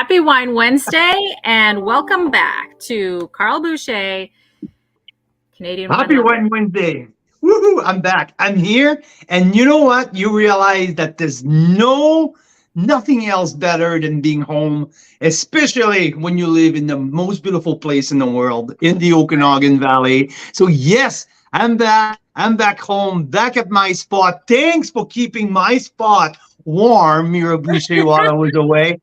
Happy Wine Wednesday, and welcome back to Carl Boucher, Canadian Happy Wine Wednesday. Woohoo, I'm back. I'm here. And you know what? You realize that there's nothing else better than being home, especially when you live in the most beautiful place in the world, in the Okanagan Valley. So yes, I'm back. I'm back home, back at my spot. Thanks for keeping my spot warm, Mira Boucher, while I was away.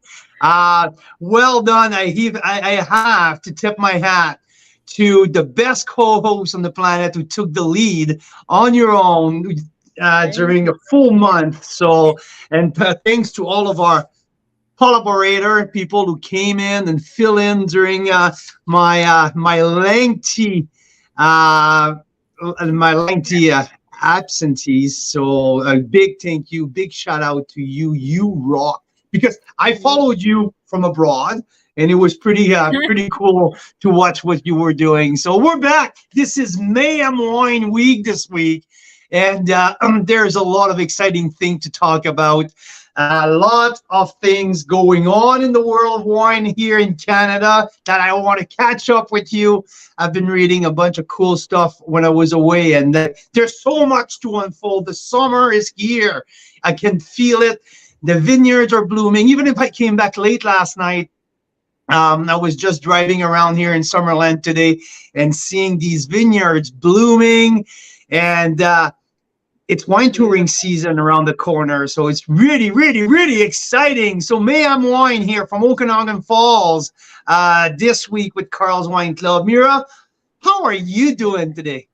Well done. I have to tip my hat to the best co-host on the planet who took the lead on your own during a full month. So, and thanks to all of our collaborator people who came in and fill in during my lengthy absentees. So a big thank you, big shout out to you. You rock, because I followed you from abroad, and it was pretty cool to watch what you were doing. So we're back. This is Mayhem Wine Week this week, and there's a lot of exciting things to talk about. A lot of things going on in the world of wine here in Canada that I want to catch up with you. I've been reading a bunch of cool stuff when I was away, and there's so much to unfold. The summer is here. I can feel it. The vineyards are blooming. Even if I came back late last night, I was just driving around here in Summerland today and seeing these vineyards blooming, and it's wine touring season around the corner. So it's really, really, really exciting. So Mayhem Wine here from Okanagan Falls this week with Carl's Wine Club. Mira, how are you doing today?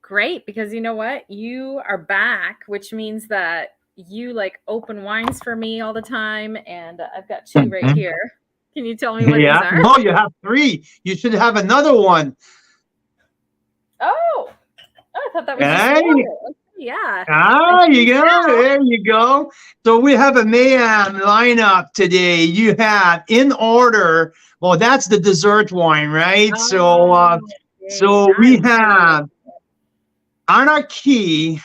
Great, because you know what? You are back, which means that you like open wines for me all the time, and I've got two right here. Can you tell me what these are? No, you have three. You should have another one. Oh, I thought that was just one. Yeah. You go. There you go. So we have a Mayhem lineup today. You have in order. Well, that's the dessert wine, right? So we have Anarchy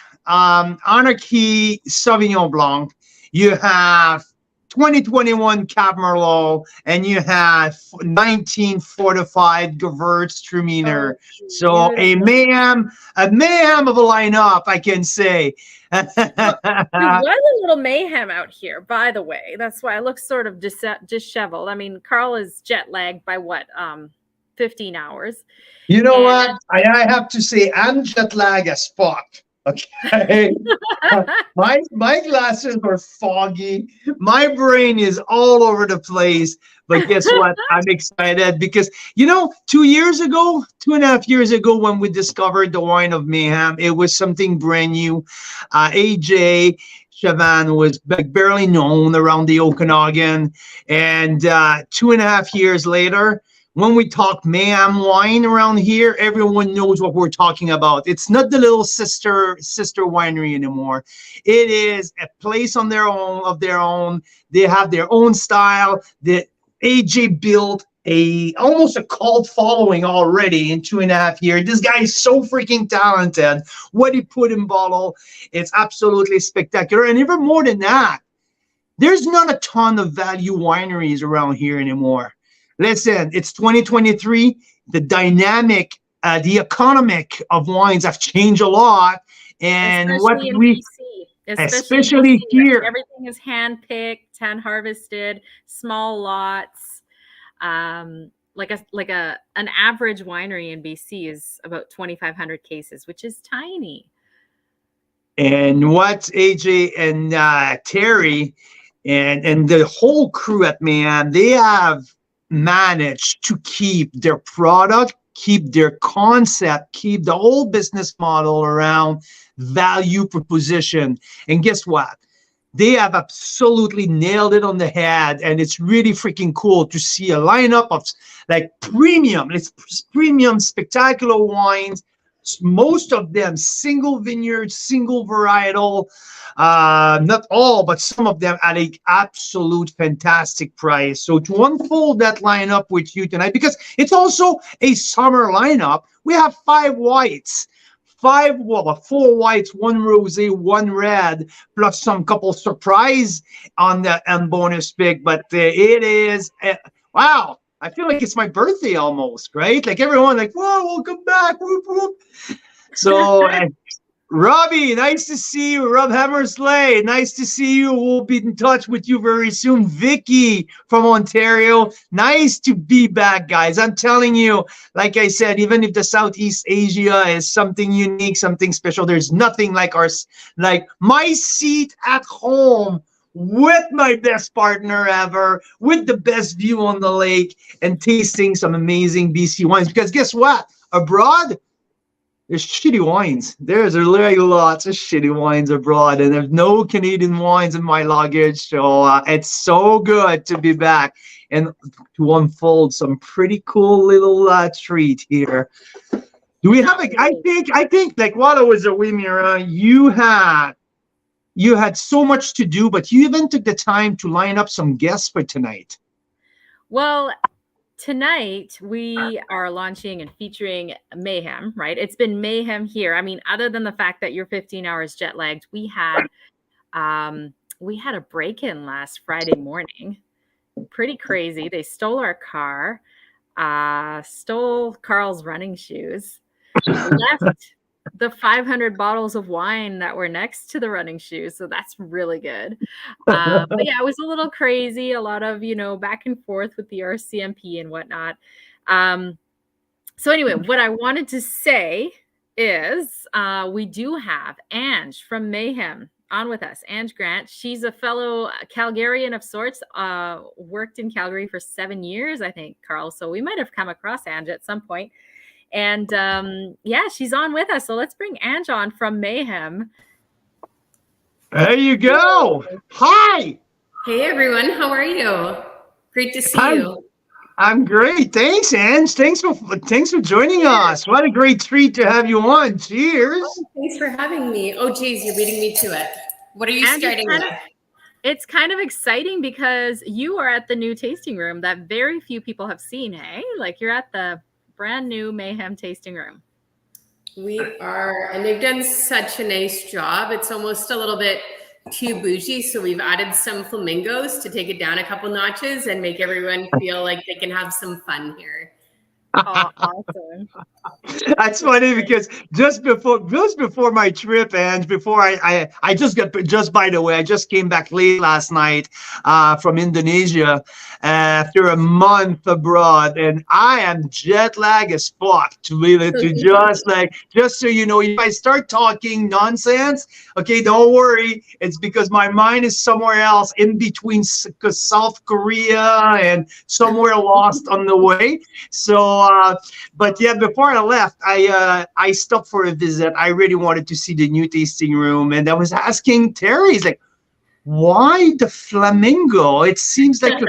Sauvignon Blanc. You have 2021 Cab Merlot, and you have 1945 Gewürztraminer. So a mayhem of a lineup, I can say. There was a little mayhem out here, by the way. That's why I look sort of disheveled. I mean, Carl is jet lagged by what, 15 hours. You know what? I have to say, I'm jet lagged as fuck. Okay. my glasses are foggy. My brain is all over the place. But guess what? I'm excited because, 2.5 years ago, when we discovered the wine of Mayhem, it was something brand new. AJ Chavan was barely known around the Okanagan. And 2.5 years later, when we talk Mayhem wine around here, everyone knows what we're talking about. It's not the little sister winery anymore. It is a place of their own. They have their own style. The AJ built almost a cult following already in 2.5 years. This guy is so freaking talented. What he put in bottle, it's absolutely spectacular. And even more than that, there's not a ton of value wineries around here anymore. Listen, it's 2023. The dynamic, the economic of wines have changed a lot. And especially here, like everything is hand-picked, hand-harvested, small lots. Like an average winery in BC is about 2,500 cases, which is tiny. And what AJ and Terry and the whole crew at Mayhem, they have managed to keep their product, keep their concept, keep the whole business model around value proposition. And guess what? They have absolutely nailed it on the head. And it's really freaking cool to see a lineup of like premium spectacular wines. Most of them single vineyard, single varietal, not all, but some of them at an absolute fantastic price. So to unfold that lineup with you tonight, because it's also a summer lineup, we have 5 whites, four whites, one rosé, one red, plus some couple surprise on the bonus pick. But it is wow. I feel like it's my birthday almost, right? Like everyone, like, whoa, welcome back. Whoop, whoop. So, Robbie, nice to see you. Rob Hammersley, nice to see you. We'll be in touch with you very soon. Vicky from Ontario, nice to be back, guys. I'm telling you, like I said, even if the Southeast Asia is something unique, something special, there's nothing like like my seat at home with my best partner ever, with the best view on the lake, and tasting some amazing BC wines. Because guess what? Abroad, there's shitty wines. There's really lots of shitty wines abroad, and there's no Canadian wines in my luggage. So it's so good to be back and to unfold some pretty cool little treat here. Do we have I think like while I was away, Mira, you had so much to do, but you even took the time to line up some guests for tonight. Well, tonight we are launching and featuring Mayhem, right? It's been Mayhem here. I mean, other than the fact that you're 15 hours jet lagged, we had a break-in last Friday morning. Pretty crazy. They stole our car, stole Carl's running shoes, left the 500 bottles of wine that were next to the running shoes. So that's really good. But yeah, it was a little crazy. A lot of, back and forth with the RCMP and whatnot. So anyway, what I wanted to say is we do have Ange from Mayhem on with us. Ange Grant. She's a fellow Calgarian of sorts, worked in Calgary for 7 years, I think, Carl. So we might have come across Ange at some point. And yeah, she's on with us. So let's bring Ange on from Mayhem. There you go. Hi. Hey, everyone. How are you? Great to see you. I'm great. Thanks, Ange. Thanks for joining us. What a great treat to have you on. Cheers. Oh, thanks for having me. Oh, geez, you're beating me to it. What are you starting with? It's kind of exciting because you are at the new tasting room that very few people have seen, hey? Like you're at the brand new Mayhem tasting room. We are, and they've done such a nice job. It's almost a little bit too bougie, so we've added some flamingos to take it down a couple notches and make everyone feel like they can have some fun here. Oh, awesome. That's funny because just before my trip, and before I by the way, I just came back late last night from Indonesia after a month abroad, and I am jet lag as fuck just so you know, if I start talking nonsense, okay, don't worry, it's because my mind is somewhere else in between South Korea and somewhere lost on the way. So but yeah, before I left, I stopped for a visit. I really wanted to see the new tasting room, and I was asking Terry, he's like, why the flamingo? It seems like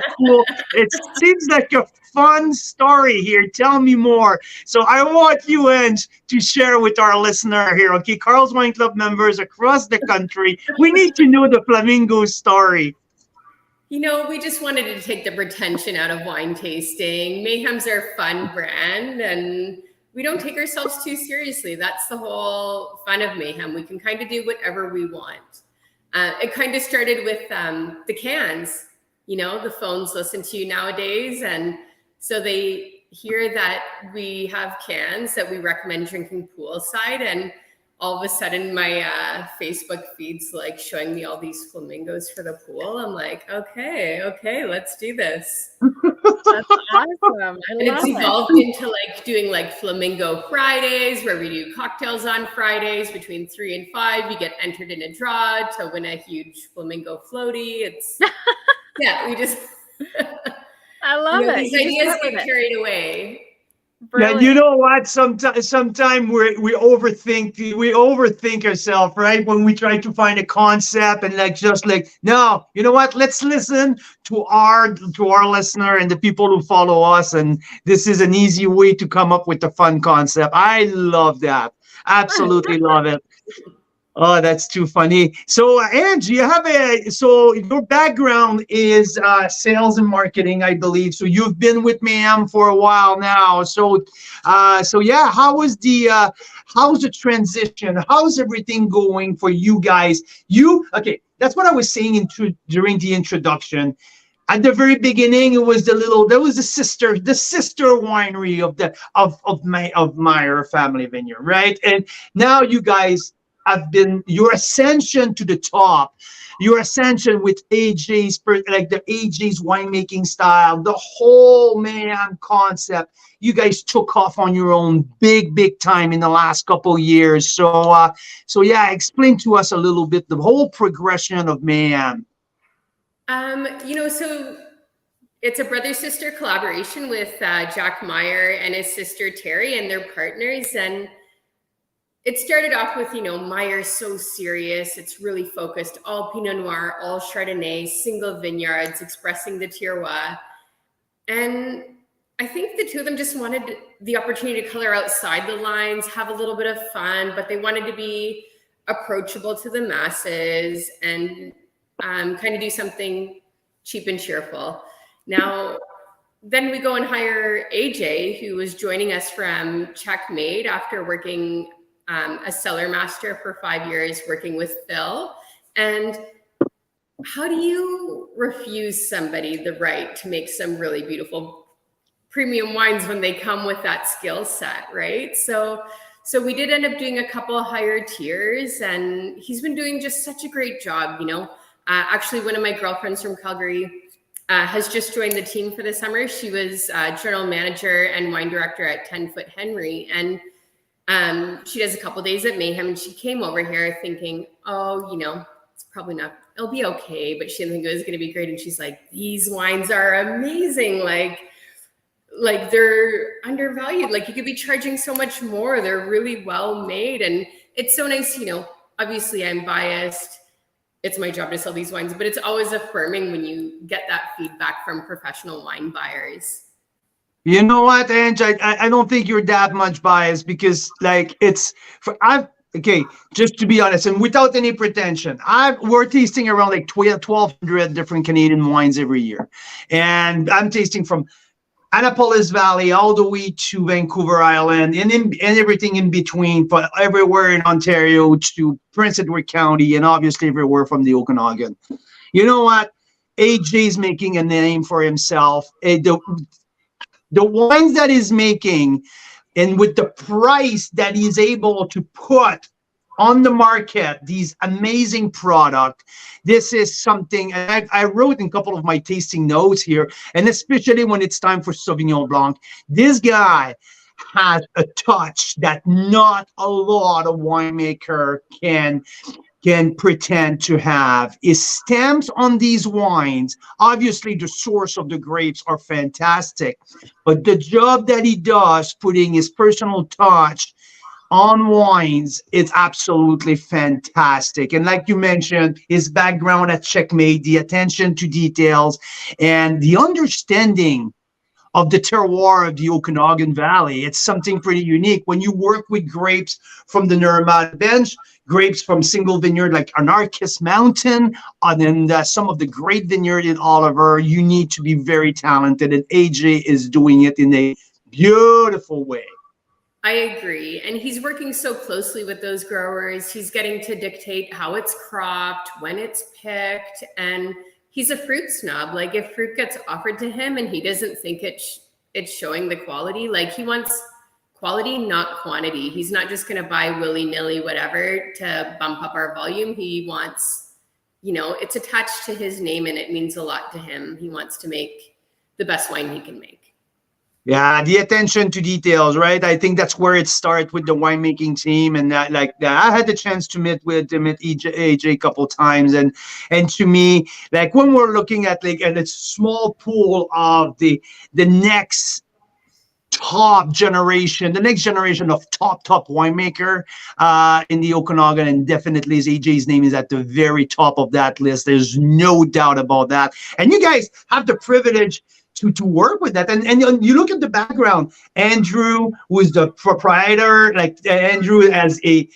a fun story here. Tell me more. So I want you, Ange, to share with our listener here. Okay, Carl's Wine Club members across the country, we need to know the flamingo story. We just wanted to take the pretension out of wine tasting. Mayhem's our fun brand, and we don't take ourselves too seriously. That's the whole fun of Mayhem. We can kind of do whatever we want. It kind of started with the cans. The phones listen to you nowadays, and so they hear that we have cans that we recommend drinking poolside, and all of a sudden my Facebook feed's like showing me all these flamingos for the pool. I'm like, okay, let's do this. That's awesome. And it's evolved into like doing like Flamingo Fridays, where we do cocktails on Fridays between 3 and 5. You get entered in a draw to win a huge flamingo floaty. It's yeah, we just I love it. These ideas get carried away. Brilliant. Yeah, you know what? Sometimes we overthink ourselves, right? When we try to find a concept and no, you know what? Let's listen to our listener and the people who follow us, and this is an easy way to come up with a fun concept. I love that. Absolutely love it. Oh, that's too funny. So, Ange, you have so your background is sales and marketing, I believe. So you've been with Mayhem for a while now. So yeah, how's the transition? How's everything going for you guys? Okay? That's what I was saying during the introduction. At the very beginning, it was there was the sister winery of Meyer Family Vineyard, right? And now you guys have been your ascension to the top, your ascension with like the AJ's winemaking style, the whole Mayhem concept. You guys took off on your own big time in the last couple of years. So yeah, explain to us a little bit the whole progression of Mayhem. So it's a brother-sister collaboration with Jack Meyer and his sister Terry and their partners. And it started off with, Meyer's so serious. It's really focused, all Pinot Noir, all Chardonnay, single vineyards, expressing the terroir. And I think the two of them just wanted the opportunity to color outside the lines, have a little bit of fun, but they wanted to be approachable to the masses and kind of do something cheap and cheerful. Now, then we go and hire AJ, who was joining us from Checkmate after working as cellar master for 5 years, working with Phil. And how do you refuse somebody the right to make some really beautiful premium wines when they come with that skill set, right? So we did end up doing a couple of higher tiers, and he's been doing just such a great job, Actually, one of my girlfriends from Calgary has just joined the team for the summer. She was general manager and wine director at 10 Foot Henry. And she does a couple days at Mayhem. And she came over here thinking, it's probably not, it'll be okay. But she didn't think it was going to be great. And she's like, these wines are amazing. Like they're undervalued. Like you could be charging so much more. They're really well made. And it's so nice, obviously I'm biased. It's my job to sell these wines, but it's always affirming when you get that feedback from professional wine buyers. You know what, Ange? I don't think you're that much biased because just to be honest and without any pretension, we're tasting around like 1,200 different Canadian wines every year. And I'm tasting from Annapolis Valley all the way to Vancouver Island and everything in between, but everywhere in Ontario to Prince Edward County and obviously everywhere from the Okanagan. You know what? AJ's making a name for himself. The wines that he's making and with the price that he's able to put on the market, these amazing product. This is something, and I wrote in a couple of my tasting notes here, and especially when it's time for Sauvignon Blanc, this guy has a touch that not a lot of winemaker can pretend to have. His stamps on these wines, obviously the source of the grapes are fantastic, but the job that he does putting his personal touch on wines, it's absolutely fantastic. And like you mentioned, his background at Checkmate, the attention to details, and the understanding of the terroir of the Okanagan Valley. It's something pretty unique. When you work with grapes from the Normal Bench, grapes from single vineyard like Anarchist Mountain, and then some of the great vineyard in Oliver, you need to be very talented. And AJ is doing it in a beautiful way. I agree. And he's working so closely with those growers. He's getting to dictate how it's cropped, when it's picked. And he's a fruit snob. Like if fruit gets offered to him and he doesn't think it's showing the quality, like he wants quality, not quantity. He's not just going to buy willy-nilly whatever to bump up our volume. He wants, it's attached to his name and it means a lot to him. He wants to make the best wine he can make. Yeah, the attention to details, right? I think that's where it starts with the winemaking team, and that, I had the chance to meet AJ a couple times, and to me, like when we're looking at a small pool of the next generation of top winemaker in the Okanagan, and definitely AJ's name is at the very top of that list. There's no doubt about that. And you guys have the privilege to work with that. And you look at the background. Andrew, who is the proprietor, like Andrew has a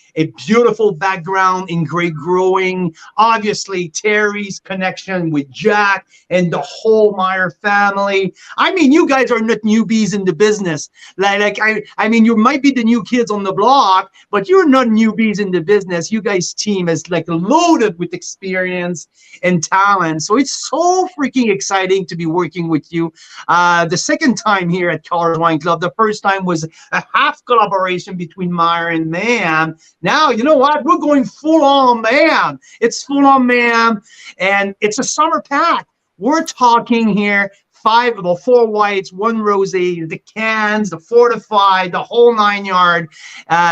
beautiful background in grape growing. Obviously, Terry's connection with Jack and the whole Meyer family. I mean, you guys are not newbies in the business. I mean, you might be the new kids on the block, but you're not newbies in the business. You guys' team is like loaded with experience and talent. So it's so freaking exciting to be working with you. The second time here at Colors Wine Club, the first time was a half collaboration between Meyer and Mayhem. Now, you know what? We're going full on Mayhem. It's full on Mayhem, and it's a summer pack. We're talking here 4 whites, 1 rosé, the cans, the fortified, the whole 9 yard.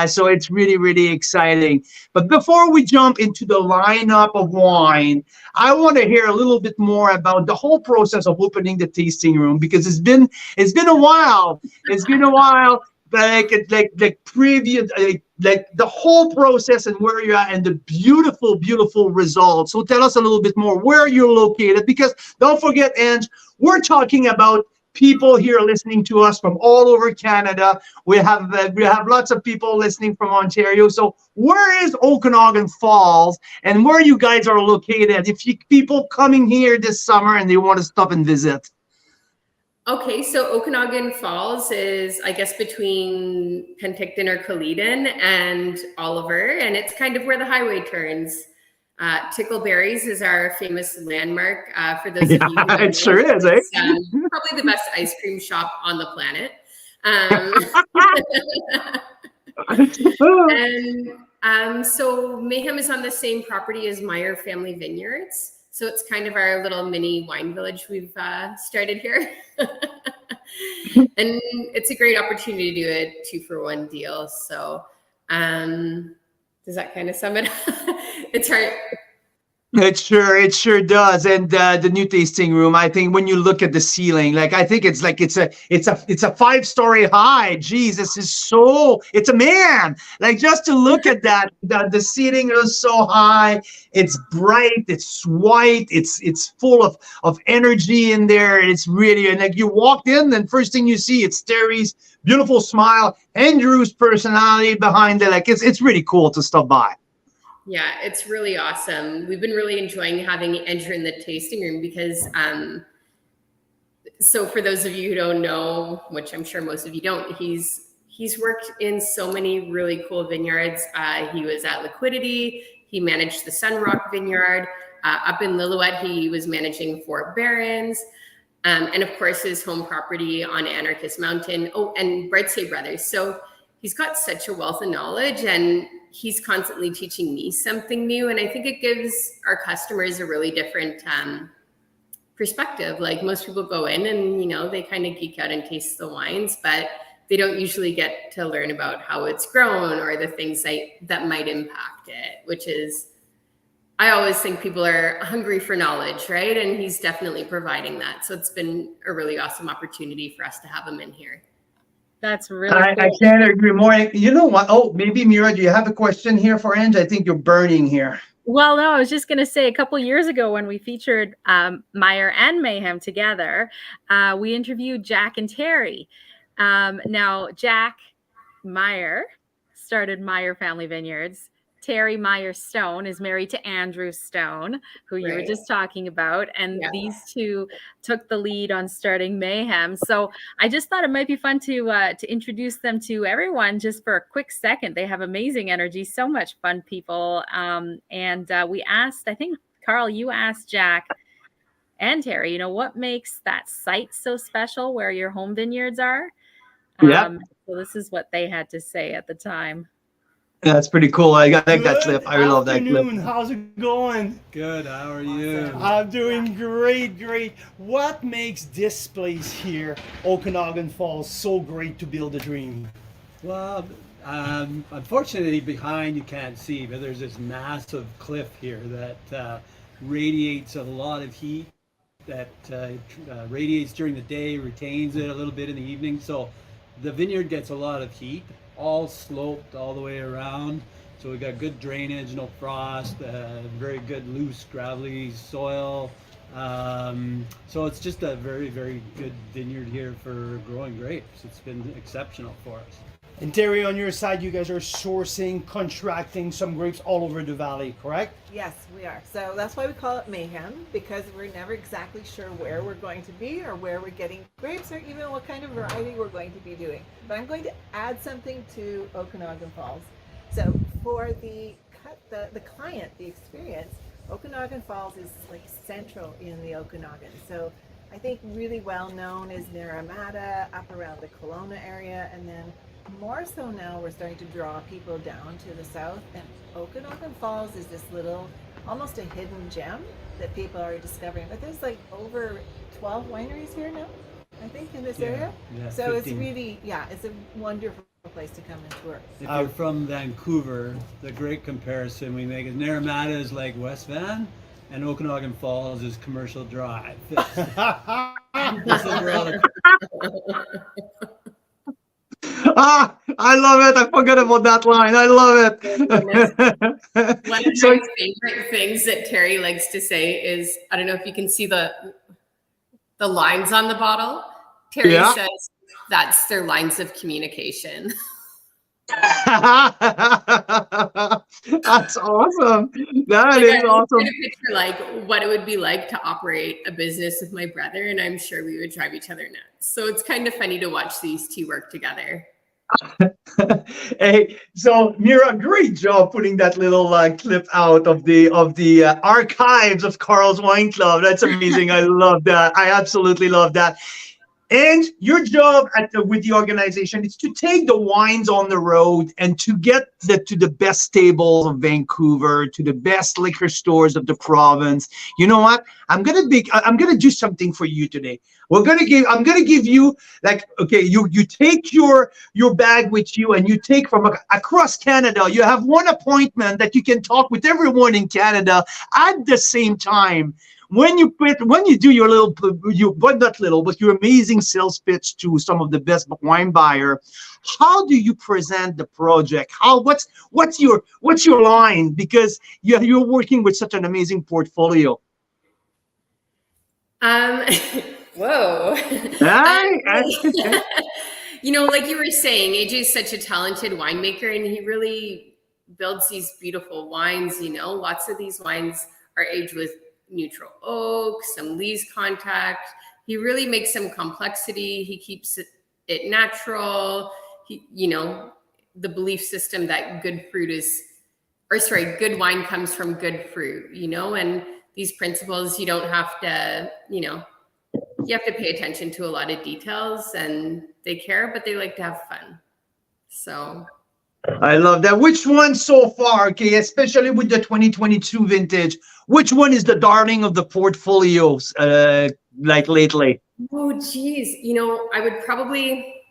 So it's really, really exciting. But before we jump into the lineup of wine, I want to hear a little bit more about the whole process of opening the tasting room, because it's been a while. It's been a while. Like the whole process and where you're at and the beautiful results. So tell us a little bit more where you're located, because don't forget, Ange, we're talking about people here listening to us from all over Canada. We have lots of people listening from Ontario. So where is Okanagan Falls and where you guys are located if people coming here this summer and they want to stop and visit? Okay, so Okanagan Falls is, I guess, between Penticton or Caledon and Oliver, and it's kind of where the highway turns. Tickleberries is our famous landmark for those of you who don't know. It sure is, eh? It's probably the best ice cream shop on the planet. So Mayhem is on the same property as Meyer Family Vineyards. So it's kind of our little mini wine village we've started here. And it's a great opportunity to do a 2-for-1 deal. So does that kind of sum it up? It's hard. It sure does. And the new tasting room, I think when you look at the ceiling, like I think it's a 5-story high. Geez, it's a man. Like just to look at that, the ceiling is so high. It's bright, it's white, it's full of energy in there. It's really, and like you walked in, and first thing you see, it's Terry's beautiful smile, Andrew's personality behind it. Like it's really cool to stop by. Yeah, it's really awesome. We've been really enjoying having Ange in the tasting room because, so for those of you who don't know, which I'm sure most of you don't, he's worked in so many really cool vineyards. He was at Liquidity. He managed the Sunrock Vineyard. Up in Lillooet, he was managing Fort Barons. And of course, his home property on Anarchist Mountain. Oh, and Brightsay Brothers. So he's got such a wealth of knowledge, and he's constantly teaching me something new. And I think it gives our customers a really different perspective. Like most people go in and, you know, they kind of geek out and taste the wines, but they don't usually get to learn about how it's grown or the things that might impact it, which is, I always think people are hungry for knowledge, right? And he's definitely providing that. So it's been a really awesome opportunity for us to have him in here. That's really cool. I can't agree more. You know what? Oh, maybe Mira, do you have a question here for Ange? I think you're burning here. Well, no, I was just going to say a couple years ago when we featured Meyer and Mayhem together, we interviewed Jack and Terry. Now, Jack Meyer started Meyer Family Vineyards. Terry Meyer Stone is married to Andrew Stone, who you were just talking about. And these two took the lead on starting Mayhem. So I just thought it might be fun to introduce them to everyone just for a quick second. They have amazing energy, so much fun people. And we asked, I think, Carl, you asked Jack and Terry, you know, what makes that site so special where your home vineyards are? So this is what they had to say at the time. That's pretty cool. I like that clip. I love that clip. How's it going? Good. How are you? I'm doing great. What makes this place here, Okanagan Falls, so great to build a dream? Well, unfortunately, behind you can't see, but there's this massive cliff here that radiates a lot of heat. That radiates during the day, retains it a little bit in the evening. So the vineyard gets a lot of heat. All sloped all the way around, so we got good drainage, no frost, very good loose gravelly soil, So it's just a very, very good vineyard here for growing grapes. It's been exceptional for us. And Terry, on your side, you guys are sourcing, contracting some grapes all over the valley, correct? Yes, we are. So that's why we call it Mayhem, because we're never exactly sure where we're going to be or where we're getting grapes or even what kind of variety we're going to be doing. But I'm going to add something to Okanagan Falls. So for the client, the experience, Okanagan Falls is like central in the Okanagan. So I think really well known is Naramata, up around the Kelowna area, and then more so now we're starting to draw people down to the south, and Okanagan Falls is this little, almost a hidden gem that people are discovering. But there's like over 12 wineries here now, I think, in this area. Yeah, so 15. it's really, it's a wonderful place to come and tour. If you're from Vancouver, the great comparison we make is Naramata is like West Van, and Okanagan Falls is Commercial Drive. I love it. I forgot about that line. I love it. One of my favorite things that Terry likes to say is, I don't know if you can see the lines on the bottle. Terry says that's their lines of communication. That's awesome. That is awesome. I'm picture like what it would be like to operate a business with my brother, and I'm sure we would drive each other nuts. So it's kind of funny to watch these two work together. Hey, so Mira, great job putting that little clip out of the archives of Carl's Wine Club. That's amazing. I love that. I absolutely love that. And your job with the organization is to take the wines on the road and to get to the best tables of Vancouver, to the best liquor stores of the province. You know what? I'm gonna do something for you today. I'm gonna give you, like, okay, you take your bag with you, and you take from across Canada. You have one appointment that you can talk with everyone in Canada at the same time. When you do your your amazing sales pitch to some of the best wine buyer, how do you present the project? What's your line? Because you're working with such an amazing portfolio. Whoa. You know, like you were saying, AJ is such a talented winemaker, and he really builds these beautiful wines. You know, lots of these wines are aged with neutral oak, some lees contact. He really makes some complexity. He keeps it natural. The belief system that good wine comes from good fruit, and these principles, you don't have to, you have to pay attention to a lot of details, and they care, but they like to have fun. So I love that. Which one so far, okay, especially with the 2022 vintage, which one is the darling of the portfolios, like lately? Oh, geez. I would probably,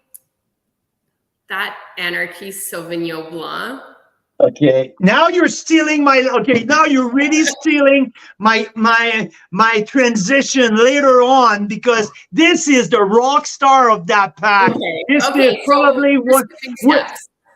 that Anarchy Sauvignon Blanc. Okay, now you're stealing now you're really stealing my transition later on, because this is the rock star of that pack. Okay. This is probably what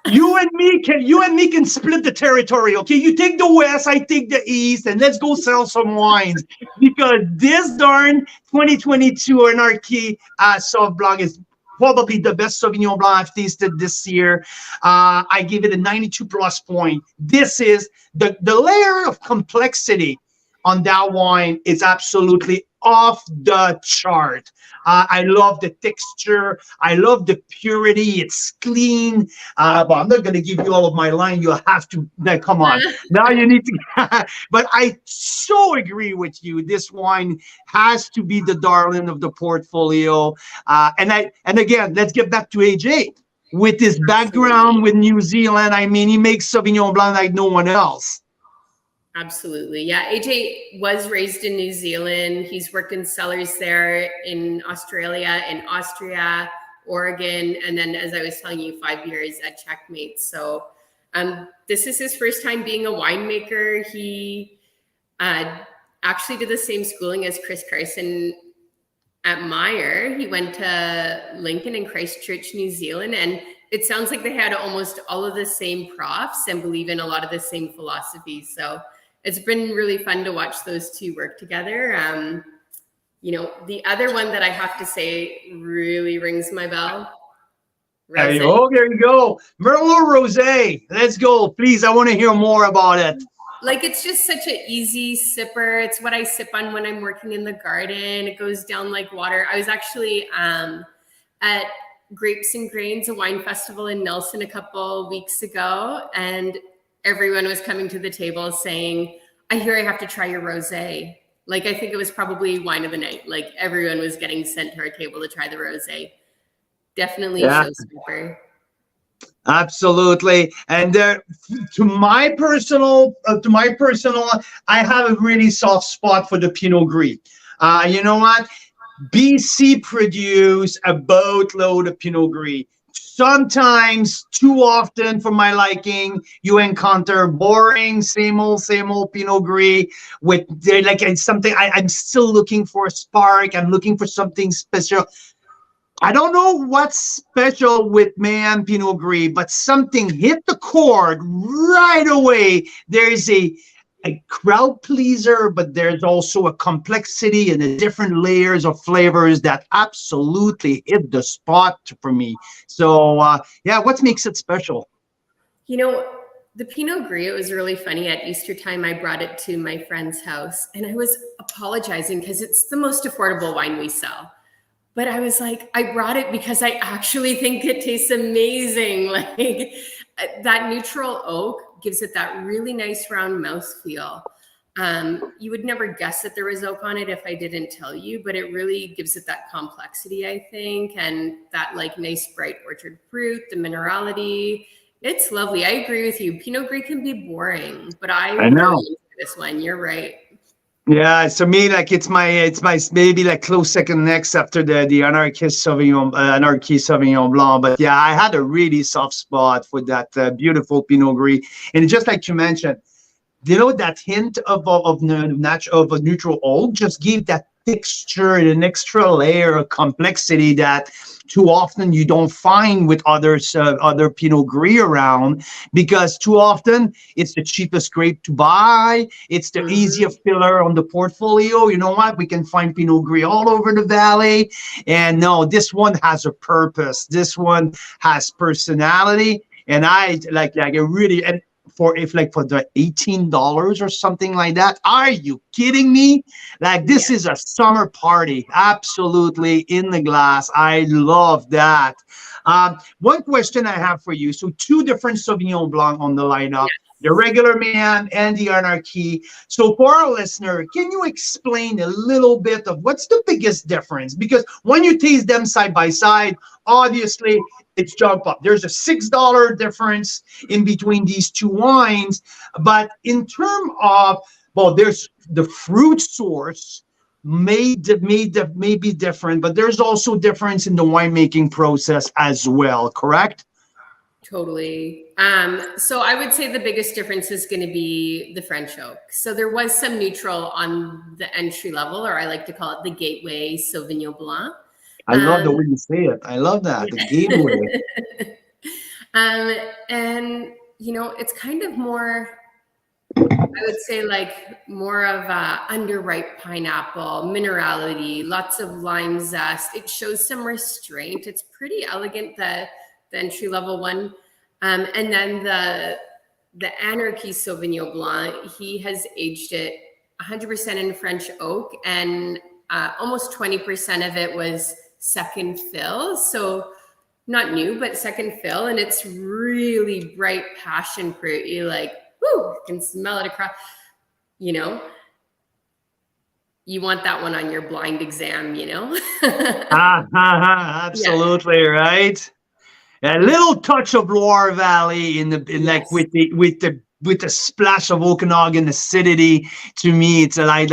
you and me can split the territory. Okay, you take the west, I take the east, and let's go sell some wines, because this darn 2022 Anarchy Sauv Blanc is probably the best Sauvignon Blanc I've tasted this year. I give it a 92 plus point. This is the layer of complexity on that wine is absolutely off the chart. I love the texture. I love the purity. It's clean. But I'm not going to give you all of my line. You'll have to. Come on. Now you need to. But I so agree with you. This wine has to be the darling of the portfolio. And again, let's get back to AJ. With his background with New Zealand, I mean, he makes Sauvignon Blanc like no one else. Absolutely. Yeah. AJ was raised in New Zealand. He's worked in cellars there, in Australia, in Austria, Oregon. And then, as I was telling you, 5 years at Checkmate. So this is his first time being a winemaker. He actually did the same schooling as Chris Carson at Meyer. He went to Lincoln and Christchurch, New Zealand. And it sounds like they had almost all of the same profs and believe in a lot of the same philosophies. So it's been really fun to watch those two work together. The other one that I have to say really rings my bell. Hey, oh, there you go. Merlot Rosé. Let's go. Please, I want to hear more about it. Like, it's just such an easy sipper. It's what I sip on when I'm working in the garden. It goes down like water. I was actually at Grapes and Grains, a wine festival in Nelson a couple weeks ago, and everyone was coming to the table saying, I hear I have to try your rosé. Like, I think it was probably wine of the night. Like, everyone was getting sent to our table to try the rosé. Definitely a showstopper. Absolutely. And to my personal, I have a really soft spot for the Pinot Gris. You know what? BC produce a boatload of Pinot Gris. Sometimes, too often for my liking, you encounter boring, same old Pinot Gris with something. I'm still looking for a spark. I'm looking for something special. I don't know what's special with Mayhem Pinot Gris, but something hit the chord right away. There's a crowd pleaser, but there's also a complexity and the different layers of flavors that absolutely hit the spot for me. So, what makes it special? The Pinot Gris, it was really funny. At Easter time, I brought it to my friend's house, and I was apologizing because it's the most affordable wine we sell. But I was like, I brought it because I actually think it tastes amazing. Like, that neutral oak gives it that really nice round mouthfeel. You would never guess that there was oak on it if I didn't tell you, but it really gives it that complexity, I think, and that like nice bright orchard fruit, the minerality. It's lovely. I agree with you. Pinot Gris can be boring, but I know really enjoy this one. You're right. Yeah, so me, like it's my maybe like close second next after the Anarchy Sauvignon Blanc. But yeah, I had a really soft spot for that beautiful Pinot Gris, and just like you mentioned, that hint of a neutral oak just gave that texture and an extra layer of complexity that too often you don't find with other Pinot Gris around, because too often it's the cheapest grape to buy. It's the easiest filler on the portfolio. You know what? We can find Pinot Gris all over the valley. And no, this one has a purpose. This one has personality. And I like it really, and for the $18 or something like that. Are you kidding me? Like, this is a summer party. Absolutely in the glass. I love that. One question I have for you. So 2 different Sauvignon Blanc on the lineup. The regular Mayhem and the Anarchy. So for our listener, can you explain a little bit of what's the biggest difference? Because when you taste them side by side, obviously it's jump up. There's a $6 difference in between these 2 wines. But in terms of, there's the fruit source may be different, but there's also difference in the winemaking process as well, correct? Totally. So I would say the biggest difference is going to be the French oak. So there was some neutral on the entry level, or I like to call it the gateway Sauvignon Blanc. I love the way you say it. I love that, the gateway. And it's kind of more, I would say, like more of a underripe pineapple, minerality, lots of lime zest. It shows some restraint. It's pretty elegant, the entry level one. And then the Anarchy Sauvignon Blanc, he has aged it 100% in French oak, and almost 20% of it was second fill. So not new, but second fill. And it's really bright passion fruit. You like, whoo, you can smell it across, you want that one on your blind exam, Absolutely, yeah. Right. A little touch of Loire Valley like with the splash of Okanagan acidity. To me, it's I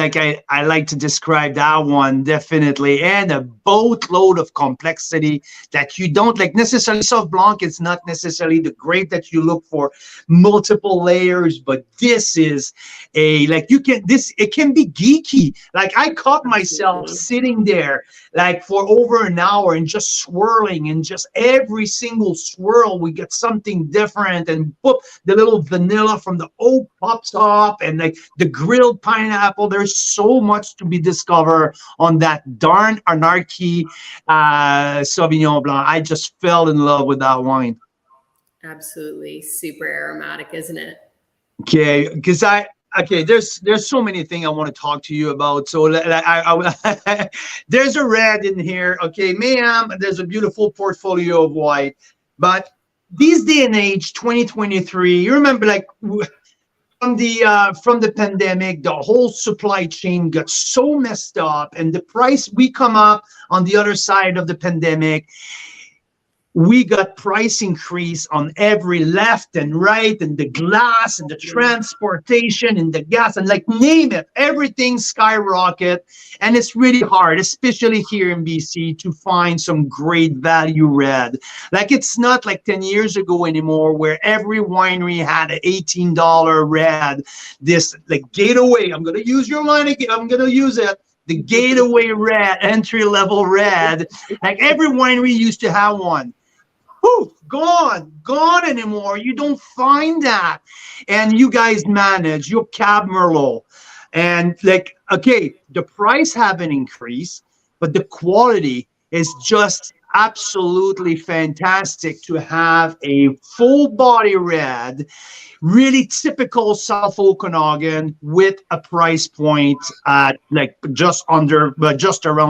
like to describe that one definitely, and a boatload of complexity that you don't like necessarily. Sauv Blanc is not necessarily the grape that you look for, multiple layers, but this is a, like, you can, this, it can be geeky. Like, I caught myself sitting there like for over an hour and just swirling, and just every single swirl we get something different, and boop, the little vanilla from the oak pops up, and like the grilled pineapple. There's so much to be discovered on that darn Anarchy Sauvignon Blanc. I just fell in love with that wine. Absolutely. Super aromatic, isn't it? Okay, because there's so many things I want to talk to you about. So there's a red in here. Okay, Mayhem, there's a beautiful portfolio of white. But these day and age, 2023, you remember, like, from the pandemic, the whole supply chain got so messed up, and the price, we come up on the other side of the pandemic, we got price increase on every left and right, and the glass and the transportation and the gas, and like, name it, everything skyrocket. And it's really hard, especially here in BC, to find some great value red. Like, it's not like 10 years ago anymore, where every winery had an $18 red, this like Gateway. I'm going to use your line again. I'm going to use it. The Gateway red, entry-level red. Like, every winery used to have one. Whew, gone anymore. You don't find that. And you guys manage your Cab Merlot. And like, okay, the price haven't increased, but the quality is just absolutely fantastic to have a full body red, really typical South Okanagan, with a price point at like just around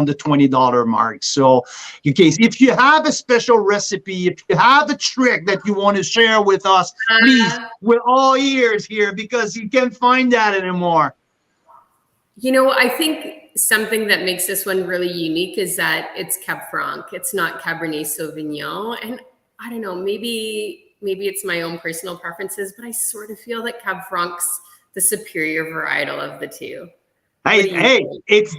the $20 mark. So in case, if you have a special recipe, if you have a trick that you want to share with us, please, we're all ears here, because you can't find that anymore. You know, I think something that makes this one really unique is that it's Cab Franc. It's not Cabernet Sauvignon. And I don't know, maybe it's my own personal preferences, but I sort of feel that Cab Franc's the superior varietal of the two. Hey, it's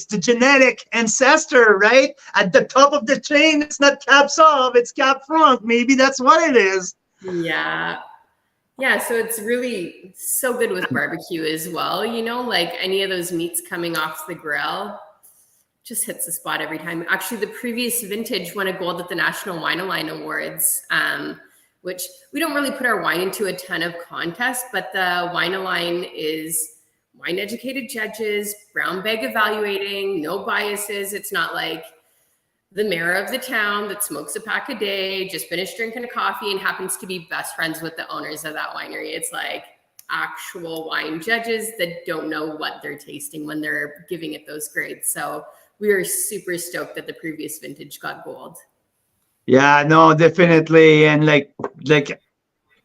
the genetic ancestor, right? At the top of the chain, it's not Cab Sauv, it's Cab Franc. Maybe that's what it is. Yeah, so it's really so good with barbecue as well. You know, like any of those meats coming off the grill just hits the spot every time. Actually, the previous vintage won a gold at the National Wine-A-Line Awards, which we don't really put our wine into a ton of contests, but the Wine-A-Line is wine-educated judges, brown bag evaluating, no biases. It's not like the mayor of the town that smokes a pack a day, just finished drinking a coffee and happens to be best friends with the owners of that winery. It's like actual wine judges that don't know what they're tasting when they're giving it those grades. So we are super stoked that the previous vintage got gold. Yeah, no, definitely. And like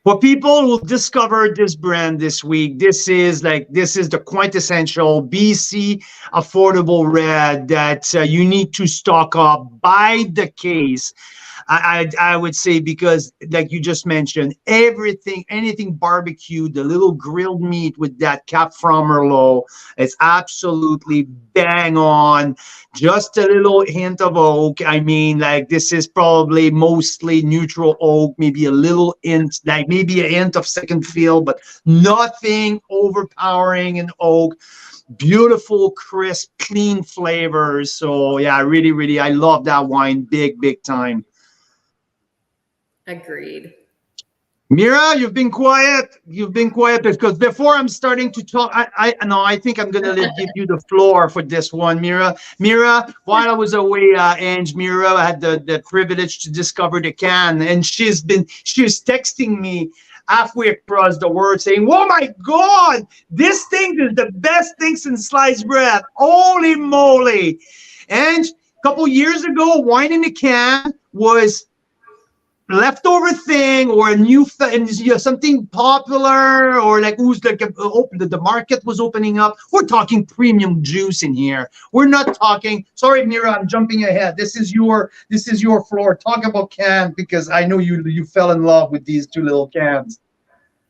what people will discover this brand this week, this is the quintessential BC affordable red that you need to stock up by the case. I would say, because like you just mentioned, anything barbecue, the little grilled meat with that Cab Franc Merlot is absolutely bang on. Just a little hint of oak. I mean, like, this is probably mostly neutral oak, maybe a little hint, like maybe a hint of second fill, but nothing overpowering in oak. Beautiful, crisp, clean flavors. So yeah, really, really, I love that wine big time. Agreed. Mira, you've been quiet. Because before I'm starting to talk, I think I'm gonna give you the floor for this one, Mira. While I was away, Mira had the privilege to discover the can, and she was texting me halfway across the world saying, "Oh my God, this thing is the best thing since sliced bread. Holy moly!" And a couple years ago, wine in the can was leftover thing, or a new something popular, or like who's like the market was opening up. We're talking premium juice in here. We're not talking. Sorry, Mira, I'm jumping ahead. This is your floor. Talk about can, because I know you fell in love with these two little cans.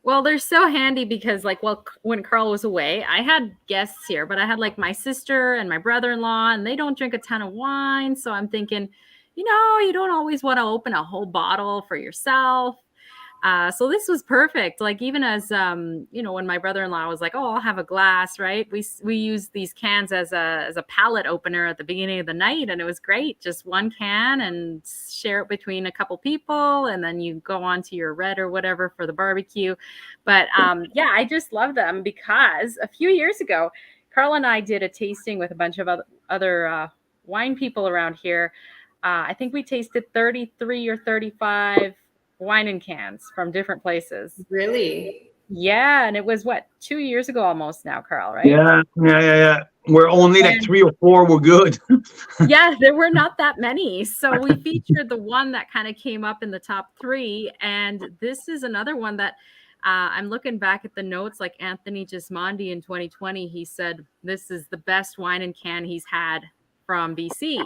Well, they're so handy because, like, well, when Carl was away, I had guests here, but I had like my sister and my brother-in-law, and they don't drink a ton of wine. So I'm thinking, you don't always want to open a whole bottle for yourself. So this was perfect. Like even as when my brother-in-law was like, "Oh, I'll have a glass," right? We used these cans as a palate opener at the beginning of the night, and it was great. Just one can and share it between a couple people, and then you go on to your red or whatever for the barbecue. But yeah, I just love them because a few years ago, Carl and I did a tasting with a bunch of other wine people around here. I think we tasted 33 or 35 wine in cans from different places. Really? Yeah, and it was what, 2 years ago almost now, Carl, right? Yeah. We're only like 3 or 4 were good. Yeah, there were not that many. So we featured the one that kind of came up in the top 3. And this is another one that I'm looking back at the notes, like Anthony Gismondi in 2020, he said this is the best wine in can he's had from BC.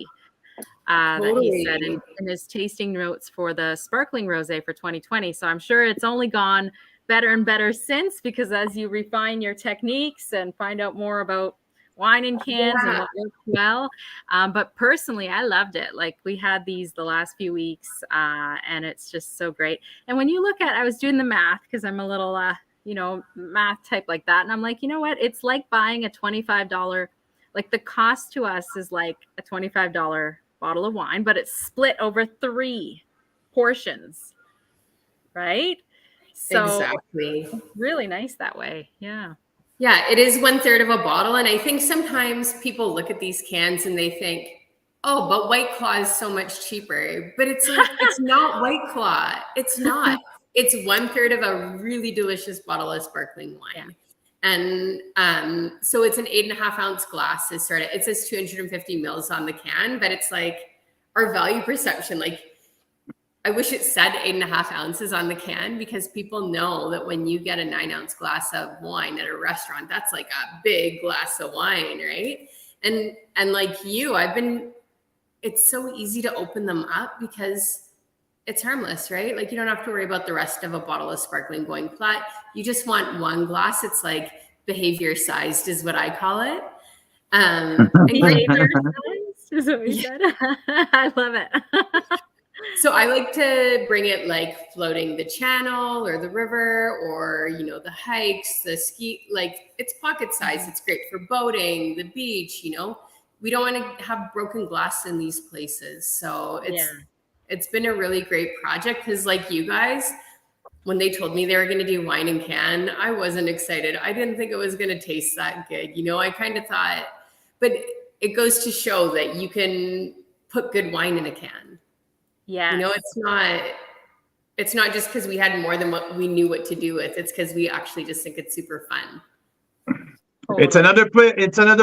That he said in his tasting notes for the sparkling rosé for 2020. So I'm sure it's only gone better and better since, because as you refine your techniques and find out more about wine in cans and what works well. But personally, I loved it. Like we had these the last few weeks and it's just so great. And when you look at, I was doing the math because I'm a little, math type like that. And I'm like, you know what? It's like buying a $25, like the cost to us is like a $25 bottle of wine, but it's split over 3 portions, right? So exactly, really nice that way. Yeah, it is 1/3 of a bottle. And I think sometimes people look at these cans and they think, oh, but White Claw is so much cheaper. But it's like, it's not White Claw. It's not. It's 1/3 of a really delicious bottle of sparkling wine. Yeah. And so it's an 8.5 ounce glass. It says 250 mils on the can, but it's like our value perception. Like I wish it said 8.5 ounces on the can, because people know that when you get a 9 ounce glass of wine at a restaurant, that's like a big glass of wine, right? And like you, it's so easy to open them up because it's harmless, right? Like you don't have to worry about the rest of a bottle of sparkling going flat. You just want one glass. It's like behavior sized is what I call it. behavior sized is what we said. I love it. So I like to bring it like floating the channel or the river or, the hikes, the ski, like it's pocket size. It's great for boating, the beach, we don't want to have broken glass in these places. So it's been a really great project because like you guys, when they told me they were going to do wine in can, I wasn't excited. I didn't think it was going to taste that good. I kind of thought, but it goes to show that you can put good wine in a can. Yeah. It's not just because we had more than what we knew what to do with. It's because we actually just think it's super fun. It's another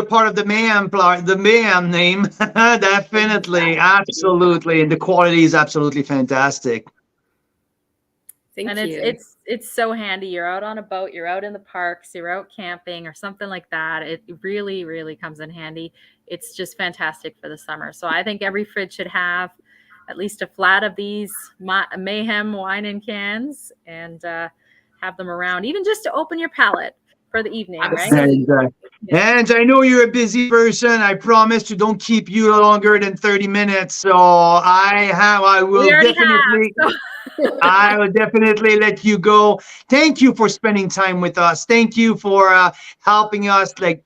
part of the Mayhem name. Definitely, absolutely, and the quality is absolutely fantastic. Thank you. It's so handy. You're out on a boat, you're out in the parks, you're out camping or something like that. It really, really comes in handy. It's just fantastic for the summer. So I think every fridge should have at least a flat of these Mayhem wine in cans and have them around, even just to open your palate for the evening, right? And I know you're a busy person. I promise to don't keep you longer than 30 minutes. So I will definitely let you go. Thank you for spending time with us. Thank you for helping us to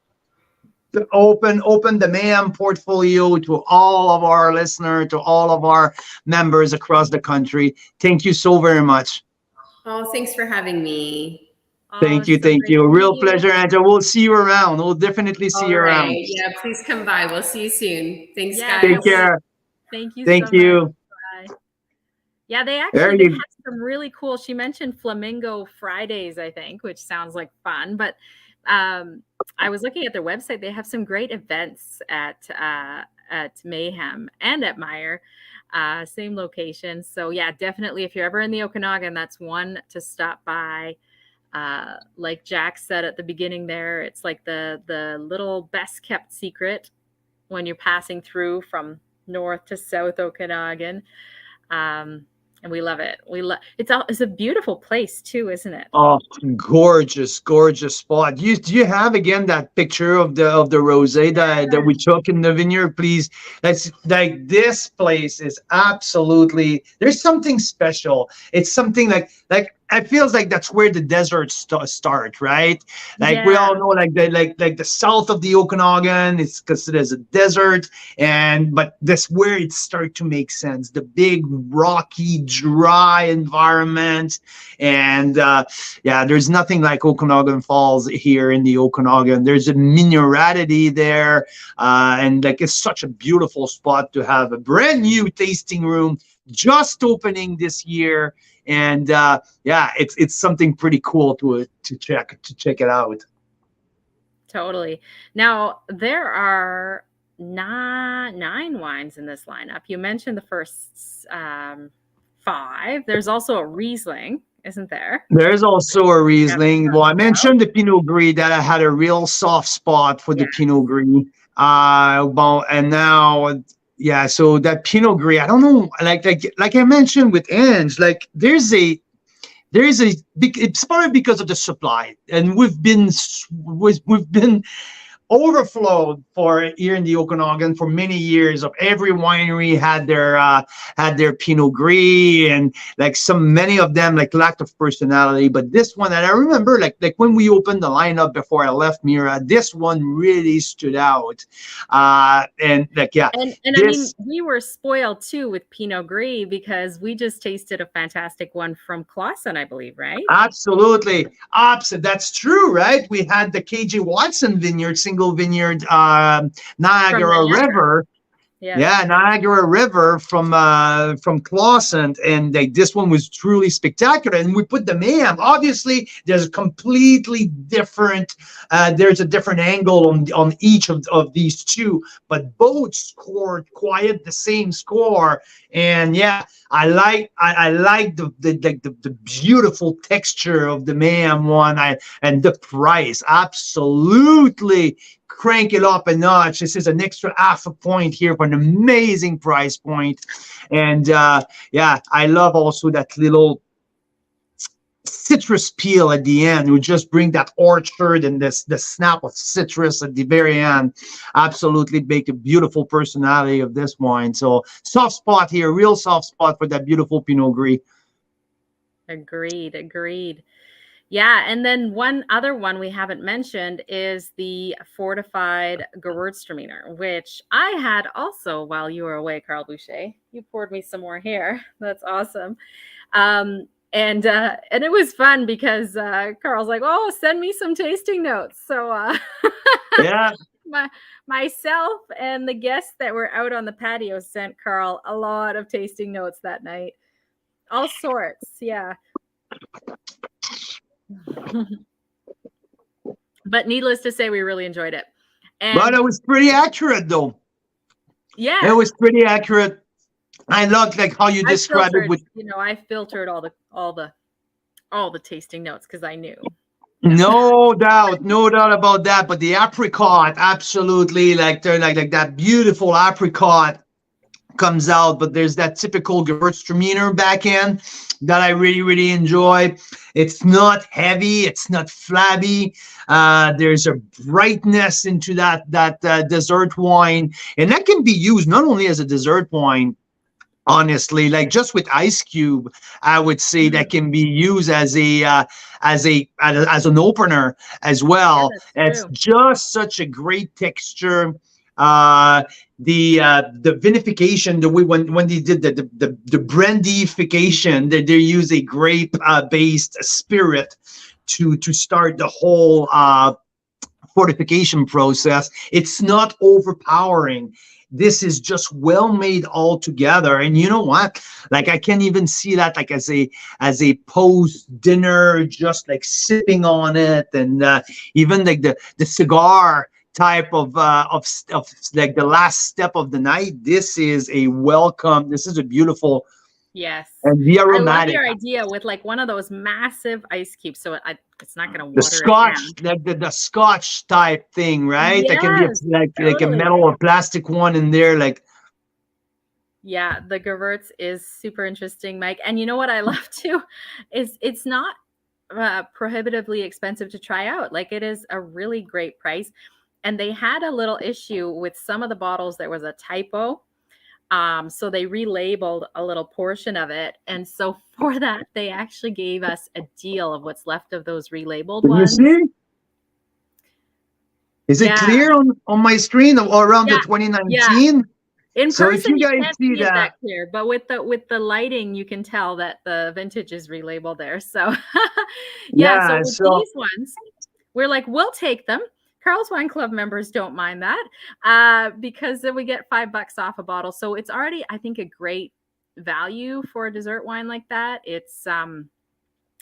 open the Mayhem portfolio to all of our listeners, to all of our members across the country. Thank you so very much. Oh, thanks for having me. Thank you. Real pleasure, Ange. We'll see you around. We'll definitely see you around. Yeah, please come by. We'll see you soon. Thanks, guys. Take care. Thank you. Thank you. Much. Bye. Yeah, they actually have some really cool. She mentioned Flamingo Fridays, I think, which sounds like fun. But I was looking at their website. They have some great events at Mayhem and at Meyer. Same location. So yeah, definitely if you're ever in the Okanagan, that's one to stop by. Like Jack said at the beginning there, it's like the little best kept secret when you're passing through from north to south Okanagan. and we love it. It's a beautiful place too, isn't it? Oh, gorgeous, gorgeous spot. Do you have again that picture of the rosé that we took in the vineyard, please? That's like this place is absolutely, there's something special. It's something like it feels like that's where the deserts start, right? Like we Yeah. all know, like the south of the Okanagan, it's because there's a desert, but this where it starts to make sense. The big rocky, dry environment, and yeah, there's nothing like Okanagan Falls here in the Okanagan. There's a minerality there, and like it's such a beautiful spot to have a brand new tasting room just opening this year. And yeah, it's something pretty cool to check it out. Totally. Now, there are nine wines in this lineup. You mentioned the first 5. There's also a Riesling, isn't there? There's also a Riesling. Well, I Yeah. mentioned the Pinot Gris, that I had a real soft spot for the Pinot Gris. Well, and now, yeah, so that Pinot Gris, I don't know, like I mentioned with Ange, like it's probably because of the supply, and we've been overflowed for here in the Okanagan for many years. Of every winery had their Pinot Gris, and like many of them like lacked of personality. But this one, and I remember like when we opened the lineup before I left Mira, this one really stood out. And like And I mean, we were spoiled too with Pinot Gris because we just tasted a fantastic one from Clausen, I believe, right? Absolutely. That's true, right? We had the KJ Watson vineyard, single vineyard, Niagara River. Yeah, Niagara River from Clausen, and this one was truly spectacular. And we put the Mayhem. Obviously, there's a completely different. There's a different angle on each of these two, but both scored quite the same score. And yeah, I like the beautiful texture of the Mayhem one. And the price, absolutely crank it up a notch. This is an extra half a point here for an amazing price point. And yeah, I love also that little citrus peel at the end. We just bring that orchard and the snap of citrus at the very end. Absolutely make a beautiful personality of this wine. So soft spot here, real soft spot for that beautiful Pinot Gris. Agreed. Yeah, and then one other one we haven't mentioned is the fortified Gewürztraminer, which I had also while you were away, Carl Boucher. You poured me some more here. That's awesome. And it was fun because Carl's like, "Oh, send me some tasting notes." So yeah, myself and the guests that were out on the patio sent Carl a lot of tasting notes that night, all sorts. Yeah. But needless to say, we really enjoyed it. But it was pretty accurate, though. Yeah, it was pretty accurate. I loved like how you described it. With I filtered all the tasting notes because I knew. No doubt about that. But the apricot, absolutely, like they're like that beautiful apricot comes out, but there's that typical Gewürztraminer back end that I really enjoy. It's not heavy, it's not flabby. There's a brightness into that dessert wine, and that can be used not only as a dessert wine. Honestly, like just with ice cube, I would say that can be used as an opener as well. Yeah, it's just such a great texture. The vinification, the way when they did the brandification, they use a grape based spirit to start the whole fortification process. It's not overpowering. This is just well made all together. And you know what? Like I can even see that like as a post dinner, just like sipping on it, and even like the cigar type of like the last step of the night. This is a welcome. This is a beautiful. Yes. And the aromatic. I love your idea with like one of those massive ice cubes, so it's not going to water the Scotch, like the Scotch type thing, right? Yes, that can be like a metal or plastic one in there, like. Yeah, the Gewurz is super interesting, Mike. And you know what I love too is it's not prohibitively expensive to try out. Like it is a really great price. And they had a little issue with some of the bottles. There was a typo. So they relabeled a little portion of it. And so for that, they actually gave us a deal of what's left of those relabeled Can you ones. see? Is it Yeah. clear on my screen around the Yeah. 2019? In So if person, you you guys can't see see it that that, clear, but with the lighting, you can tell that the vintage is relabeled there. So yeah, so yeah, with so these ones, we're like, we'll take them. Carl's Wine Club members don't mind that because then we get $5 off a bottle. So it's already, I think, a great value for a dessert wine like that. It's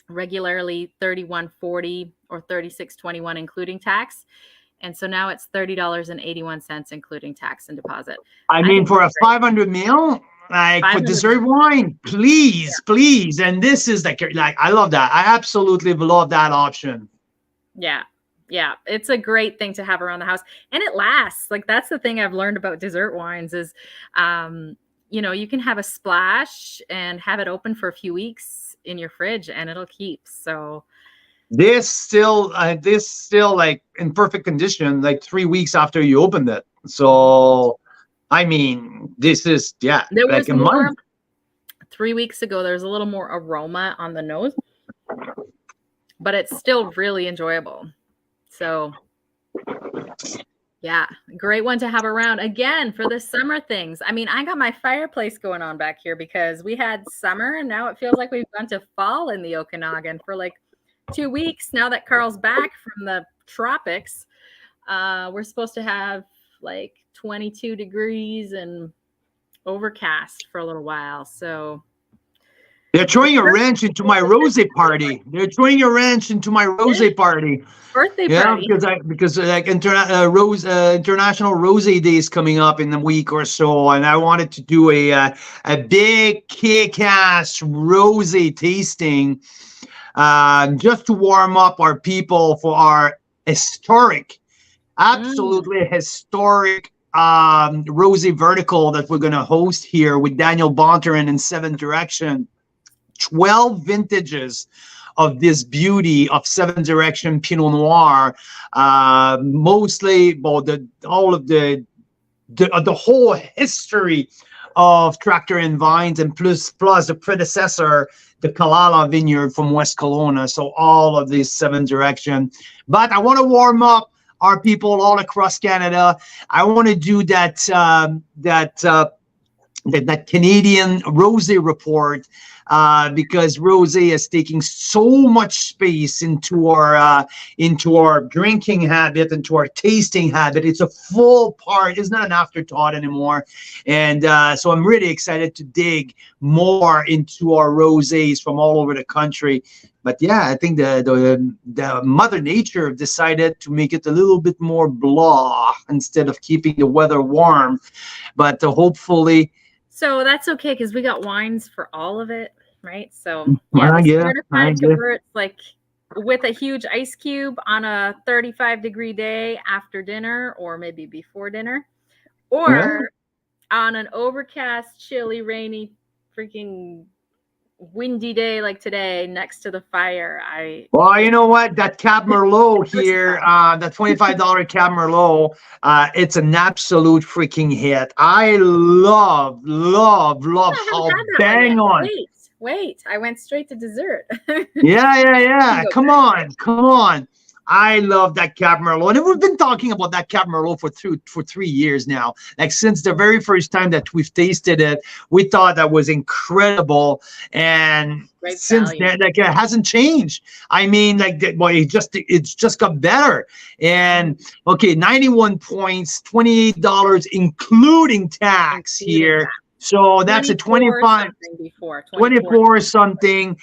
regularly $31.40 or $36.21 including tax. And so now it's $30.81 including tax and deposit. I mean, think for a that's great. 500 mil, like for 500 dessert wine, please. And this is like I love that. I absolutely love that option. Yeah. Yeah. It's a great thing to have around the house. And it lasts. Like that's the thing I've learned about dessert wines is, you know, you can have a splash and have it open for a few weeks in your fridge and it'll keep. So This still like in perfect condition, like 3 weeks after you opened it. So, I mean, this is there like was a more month. 3 weeks ago. There's a little more aroma on the nose, but it's still really enjoyable. So yeah, great one to have around again for the summer things. I mean, I got my fireplace going on back here because we had summer and now it feels like we've gone to fall in the Okanagan for like 2 weeks. Now that Carl's back from the tropics, we're supposed to have like 22 degrees and overcast for a little while. So They're throwing a wrench into my rosé party. They're throwing a wrench into my rosé party. Birthday Yeah, party. because like international rosé day is coming up in a week or so, and I wanted to do a big kick-ass rosé tasting, just to warm up our people for our absolutely historic rosé vertical that we're going to host here with Daniel Bonterin and Seven Direction. 12 vintages of this beauty of Seven Direction Pinot Noir, mostly all of the whole history of Tractor and Vines, and plus the predecessor, the Kalala Vineyard from West Kelowna. So all of these Seven Direction. But I want to warm up our people all across Canada. I want to do that Canadian rosé report, because rosé is taking so much space into our drinking habit, into our tasting habit. It's a full part. It's not an afterthought anymore. And so I'm really excited to dig more into our rosés from all over the country. But yeah, I think the Mother Nature decided to make it a little bit more blah instead of keeping the weather warm. But hopefully. So that's okay because we got wines for all of it, right? So yeah, the certified Gewurz, like with a huge ice cube on a 35-degree day after dinner, or maybe before dinner, or on an overcast, chilly, rainy, freaking windy day like today next to the fire. Well, you know what? That Cab Merlot here, that $25 Cab Merlot, it's an absolute freaking hit. I love how bang on. Wait, I went straight to dessert. Yeah. Come on. I love that Cab Merlot, and we've been talking about that Cab Merlot for 3 years now. Like since the very first time that we've tasted it, we thought that was incredible, and since then, like it hasn't changed. I mean, like it's just got better. And okay, 91 points, $28 including tax here. So that's a 24 something.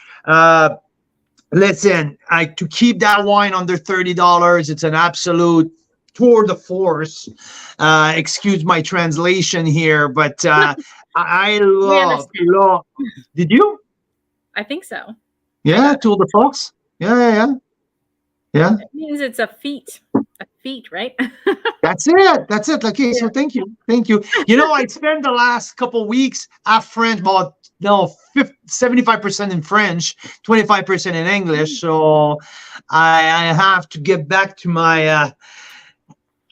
Listen, to keep that wine under $30, it's an absolute tour de force. Excuse my translation here, but I love. Did you? I think so. Yeah, tour de force. Yeah. It means it's a feat feet, right? That's it. Okay, so thank you. You know, I spent the last couple weeks at French, about 75% in French, 25% in English. So I have to get back to my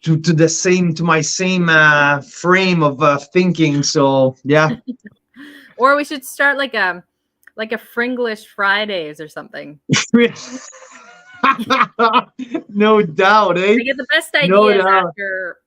to my same frame of thinking. So yeah. Or we should start like a Fringlish Fridays or something. No doubt, eh? I get the best No ideas doubt. after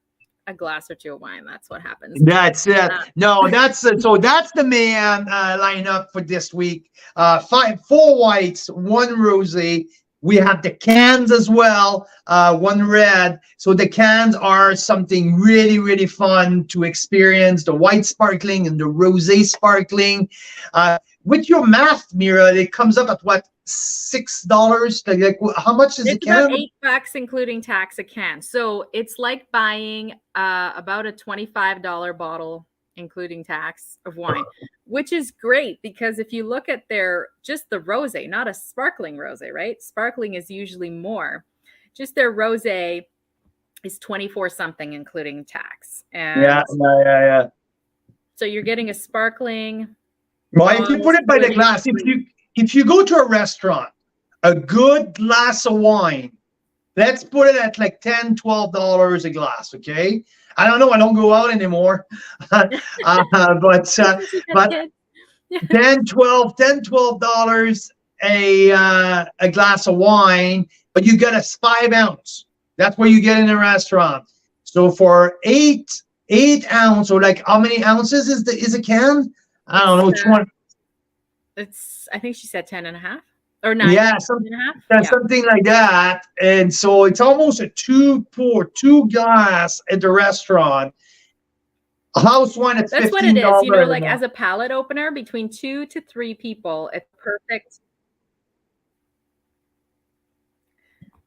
a glass or two of wine. That's what happens. That's it. No, that's so that's the Mayhem lineup for this week. 4 whites, 1 rosé. We have the cans as well, 1 red. So the cans are something really, really fun to experience. The white sparkling and the rosé sparkling. With your math, Mira, it comes up at what? $6? Like how much is It's a can? about $8 including tax a can. So it's like buying about a $25 bottle including tax of wine, which is great because if you look at just the rosé, not a sparkling rosé, right? Sparkling is usually more. Just their rosé is 24 something including tax. And Yeah. so you're getting a sparkling. Well, if you put it by the glass, if you go to a restaurant, a good glass of wine, let's put it at like $10, $12 a glass, okay? I don't know. I don't go out anymore. but $10, $12 a glass of wine, but you get a 5 ounce. That's what you get in a restaurant. So for 8 ounce, or like how many ounces is a can? I don't know. 20. I think she said 10 and a half or 9. Yeah, something like that. And so it's almost a 2 glass at the restaurant. A house wine at $15. That's what it is. You know, like as a palate opener between 2 to 3 people, it's perfect.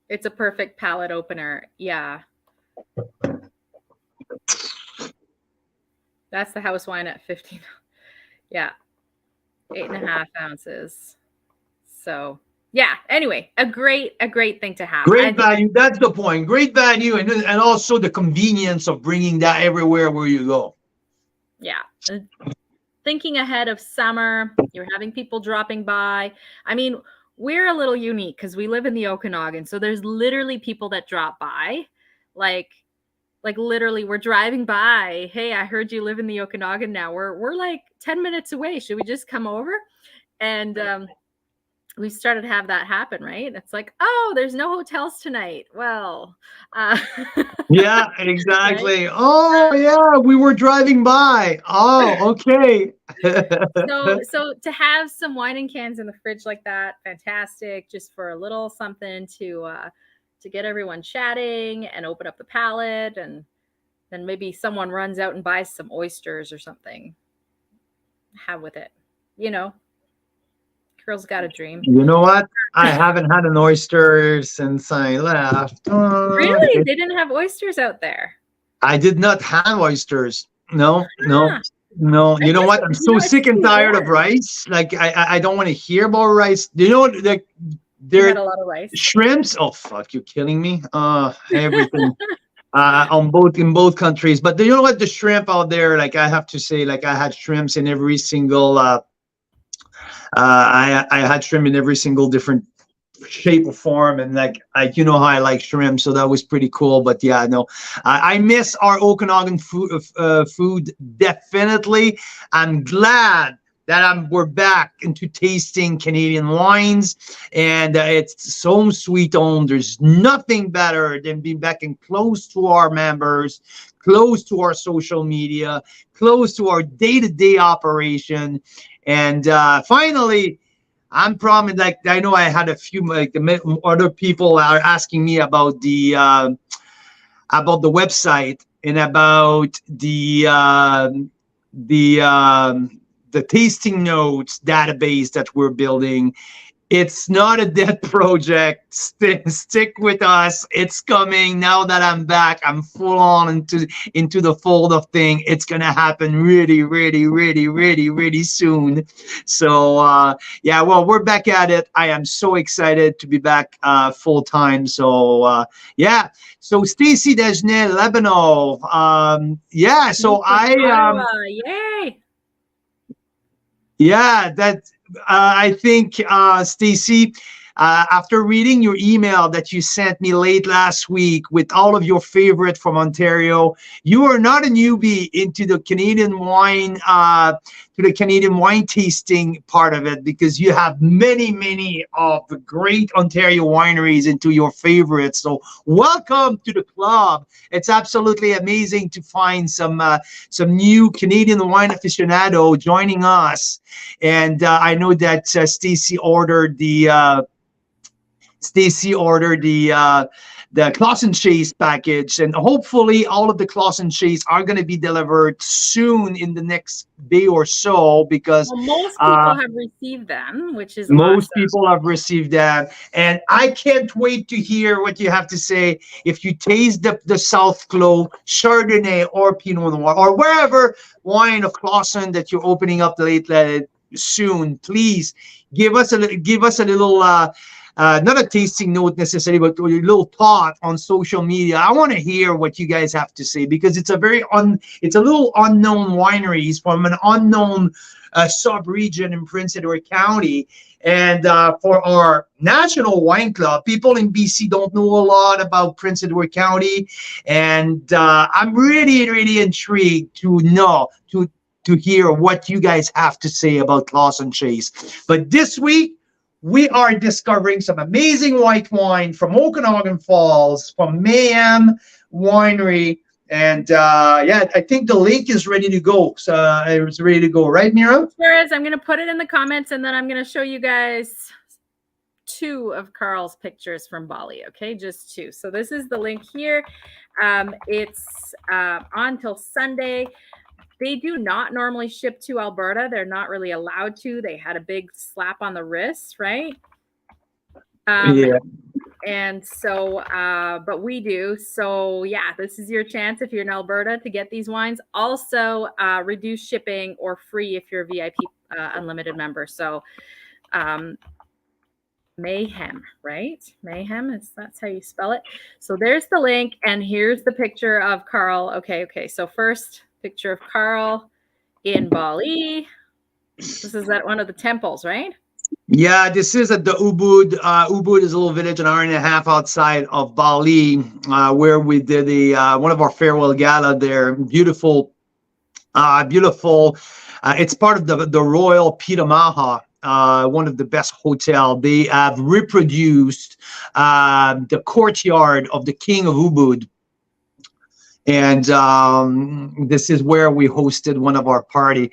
It's a perfect palate opener. Yeah. That's the house wine at 15. Yeah. 8.5 ounces. So yeah, anyway, a great thing to have. Great value. That's the point. Great value, and also the convenience of bringing that everywhere where you go. Yeah. Thinking ahead of summer, you're having people dropping by. I mean, we're a little unique because we live in the Okanagan. So there's literally people that drop by. Like literally we're driving by. Hey, I heard you live in the Okanagan now. We're like 10 minutes away. Should we just come over? And we started to have that happen, right? It's like, oh, there's no hotels tonight. Well, yeah, exactly. Right? Oh, yeah, we were driving by. Oh, okay. So to have some wine and cans in the fridge like that, fantastic. Just for a little something to get everyone chatting and open up the palate, and then maybe someone runs out and buys some oysters or something. Have with it, you know. Girl's got a dream. You know what? I haven't had an oyster since I left. Really? They didn't have oysters out there? I did not have oysters. No. You know what? I'm so sick and tired of rice. Like I don't want to hear about rice. Do you know what? Like there had a lot of rice. Shrimps. Oh fuck! You're killing me. Everything. In both countries. But you know what? The shrimp out there, like I have to say, like I had shrimps in every single. I had shrimp in every single different shape or form, and you know how I like shrimp, so that was pretty cool. But yeah, no, I miss our Okanagan food definitely. I'm glad that we're back into tasting Canadian wines, and it's so sweet on. There's nothing better than being back and close to our members, close to our social media, close to our day-to-day operation. And finally, I'm promised. Like I know I had a few other people are asking me about the website and about the tasting notes database that we're building. It's not a dead project. Stick with us. It's coming. Now that I'm back, I'm full on into the fold of thing. It's gonna happen really, really, really, really, really soon. So yeah, well, we're back at it. I am so excited to be back full time. So yeah. So Stacy Desnay Lebano. Yeah. So Ottawa, yay! yeah, that I think, Stacy, after reading your email that you sent me late last week with all of your favorite from Ontario, you are not a newbie into the Canadian wine, to the Canadian wine tasting part of it, because you have many of the great Ontario wineries into your favorites. So welcome to the club. It's absolutely amazing to find some new Canadian wine aficionado joining us. And I know that Stacy ordered the Clausen Chase package, and hopefully all of the Clausen Chase are going to be delivered soon in the next day or so, because Well, most people have received them, which is most awesome. people have received that, and I can't wait to hear what you have to say. If you taste the South Clos Chardonnay or Pinot Noir or wherever wine of Clausen that you're opening up soon, please give us a little not a tasting note necessarily, but a little thought on social media. I want to hear what you guys have to say, because it's a little unknown winery. It's from an unknown sub-region in Prince Edward County. And for our national wine club, people in BC don't know a lot about Prince Edward County. And I'm really intrigued to hear what you guys have to say about Clausen Chase. But this week, we are discovering some amazing white wine from Okanagan Falls, from Mayhem Winery. And yeah, I think the link is ready to go. So it's ready to go, right, Mira? Sure is. I'm going to put it in the comments, and then I'm going to show you guys 2 of Carl's pictures from Bali. Okay, just 2. So this is the link here. It's on till Sunday. They do not normally ship to Alberta. They're not really allowed to. They had a big slap on the wrist, right? Yeah. And so, but we do. So yeah, this is your chance if you're in Alberta to get these wines. Also, reduced shipping or free if you're a VIP unlimited member. So Mayhem, right? Mayhem, that's how you spell it. So there's the link, and here's the picture of Carl. Okay. So first, picture of Carl in Bali. This is at one of the temples, right? Yeah, this is at the Ubud. Ubud is a little village an hour and a half outside of Bali, where we did one of our farewell gala there. Beautiful. It's part of the Royal Pitamaha, one of the best hotel. They have reproduced the courtyard of the King of Ubud. And this is where we hosted one of our party.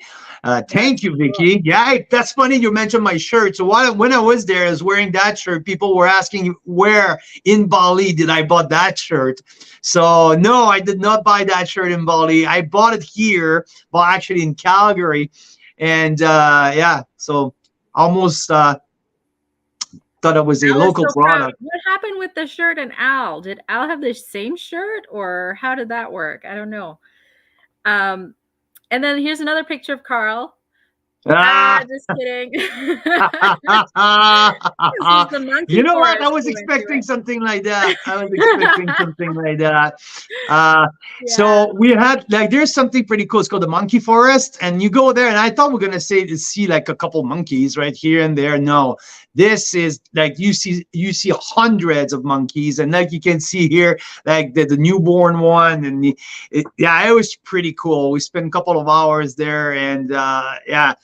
Thank you, Vicky. Yeah, that's funny you mentioned my shirt. So when I was there, I was wearing that shirt. People were asking where in Bali did I bought that shirt. So no, I did not buy that shirt in Bali. I bought it here, well, actually in Calgary. And yeah, so almost thought it was a local product. What happened with the shirt and Al? Did Al have the same shirt, or how did that work? I don't know. And then here's another picture of Carl. Just kidding. This is the monkey you know what? forest I was we went expecting to, something like that. Yeah. So we had there's something pretty cool. It's called the monkey forest, and you go there, and I thought we're gonna see like a couple monkeys right here and there. No, this is like you see hundreds of monkeys, and like you can see here, like the newborn one, and yeah, it was pretty cool. We spent a couple of hours there, and yeah.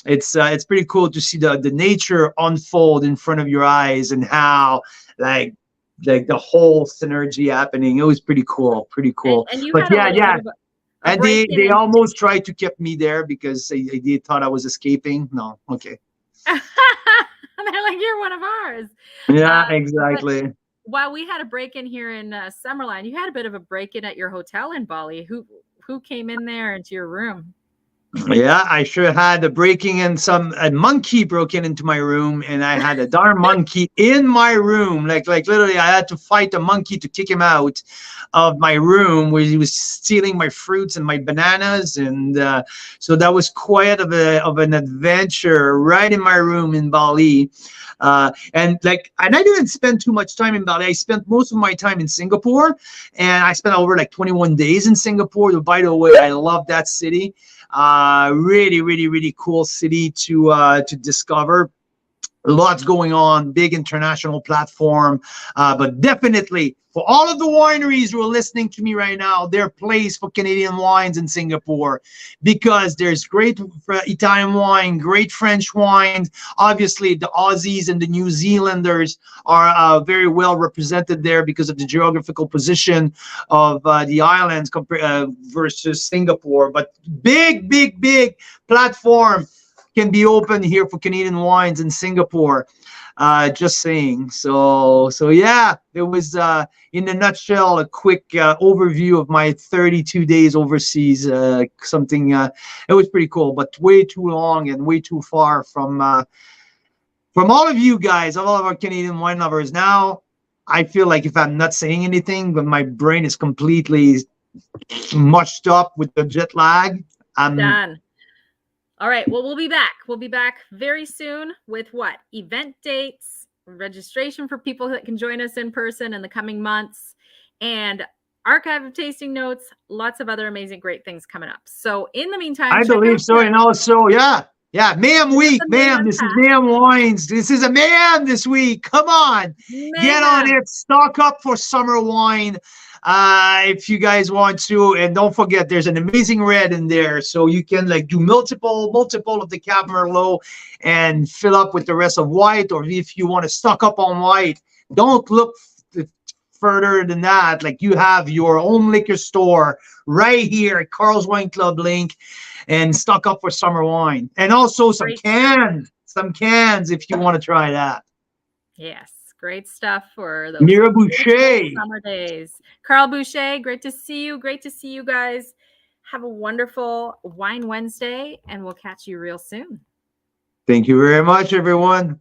It's pretty cool to see the nature unfold in front of your eyes, and how like the whole synergy happening. It was pretty cool. And you But had yeah. And they in. almost tried to keep me there because they thought I was escaping. No, okay. They're like, you're one of ours. Yeah, exactly. While we had a break-in here in Summerline, you had a bit of a break-in at your hotel in Bali. Who came in there into your room? Yeah, I sure had a monkey broken into my room, and I had a darn monkey in my room. Like literally, I had to fight a monkey to kick him out of my room where he was stealing my fruits and my bananas, and so that was quite of an adventure right in my room in Bali. And I didn't spend too much time in Bali. I spent most of my time in Singapore, and I spent over like 21 days in Singapore. By the way, I love that city. Really, really, really cool city to discover. Lots going on, big international platform, but definitely for all of the wineries who are listening to me right now, their place for Canadian wines in Singapore, because there's great Italian wine, great French wines. Obviously, the Aussies and the New Zealanders are very well represented there because of the geographical position of the islands versus Singapore. But big, big, big platform can be open here for Canadian wines in Singapore. Just saying. So yeah, it was in a nutshell a quick overview of my 32 days overseas. It was pretty cool, but way too long and way too far from all of you guys, all of our Canadian wine lovers. Now I feel like if I'm not saying anything, but my brain is completely mushed up with the jet lag. I'm Done. All right. Well, we'll be back. We'll be back very soon with what? Event dates, registration for people that can join us in person in the coming months, and archive of tasting notes, lots of other amazing, great things coming up. So in the meantime, I believe so. And also, yeah, Mayhem week, Mayhem. This is Mayhem Wines. This is a Mayhem this week. Come on, get on it. Stock up for summer wine. If you guys want to, and don't forget, there's an amazing red in there, so you can like do multiple of the Cab Merlot and fill up with the rest of white. Or if you want to stock up on white, don't look further than that. Like, you have your own liquor store right here at Carl's Wine Club link, and stock up for summer wine, and also some cans if you want to try that. Yes. Great stuff for those Mira Boucher. summer days. Carl Boucher, great to see you. Great to see you guys. Have a wonderful Wine Wednesday, and we'll catch you real soon. Thank you very much, everyone.